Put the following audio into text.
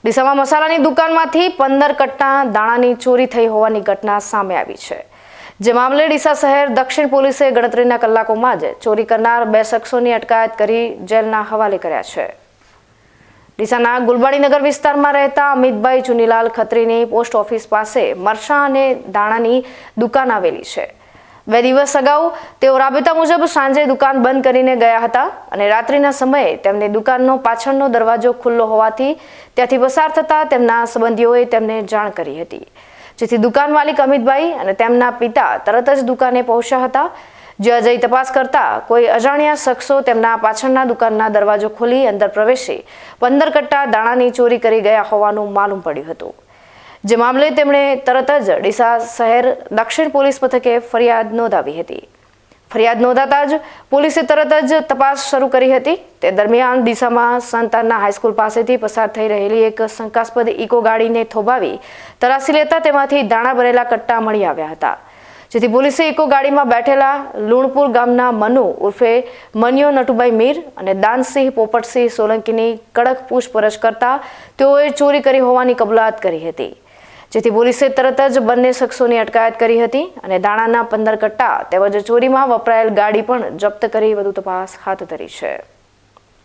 ડીસામાં મસાલાની દુકાનમાંથી 15 કટ્ટા દાણાની ચોરી થઈ હોવાની ઘટના સામે આવી છે। જે મામલે ડીસા શહેર દક્ષિણ પોલીસે ગણતરીના કલાકોમાં જ ચોરી કરનાર 2 શખ્સોની અટકાયત કરી જેલના હવાલે કર્યા છે। ડીસાના ગુલબાણીનગર વિસ્તારમાં રહેતા અમિતભાઈ ચુનીલાલ ખત્રીની પોસ્ટ ઓફિસ પાસે મરચાં અને દાણાની દુકાન આવેલી છે। 2 દિવસ અગાઉ તેઓ રાબેતા મુજબ સાંજે દુકાન બંધ કરીને ગયા હતા અને રાત્રિના સમયે તેમની દુકાનનો પાછળનો દરવાજો ખુલ્લો હોવાથી ત્યાંથી પસાર થતા તેમના સંબંધીઓએ તેમને જાણ કરી હતી, જેથી દુકાન માલિક અમિતભાઈ અને તેમના પિતા તરત જ દુકાને પહોંચ્યા હતા। જ્યાં જઈ તપાસ કરતા કોઈ અજાણ્યા શખ્સો તેમના પાછળના દુકાનના દરવાજો ખોલી અંદર પ્રવેશી 15 કટ્ટા દાણાની ચોરી કરી ગયા હોવાનું માલુમ પડ્યું હતું। જે મામલે તેમણે તરત જ ડીસા શહેર દક્ષિણ પોલીસ મથકે ફરિયાદ નોંધાવી હતી। ફરિયાદ નોંધાતા જ પોલીસે તરત જ તપાસ શરૂ કરી હતી। તે દરમિયાન ડીસામાં સંતાનના હાઈસ્કૂલ પાસેથી પસાર થઈ રહેલી એક શંકાસ્પદ ઇકો ગાડીને થોભાવી તલાશી લેતા તેમાંથી દાણા ભરેલા કટ્ટા મળી આવ્યા હતા, જેથી પોલીસે ઇકો ગાડીમાં બેઠેલા લુણપુર ગામના મનુ ઉર્ફે મનિયો નટુભાઈ મીર અને દાનસિંહ પોપટસિંહ સોલંકીની કડક પૂછપરછ કરતા તેઓએ ચોરી કરી હોવાની કબૂલાત કરી હતી, જેથી પોલીસે તરત જ બંને શખ્સોની અટકાયત કરી હતી અને દાણાના 15 કટ્ટા તેમજ ચોરીમાં વપરાયેલ ગાડી પણ જપ્ત કરી વધુ તપાસ હાથ ધરી છે।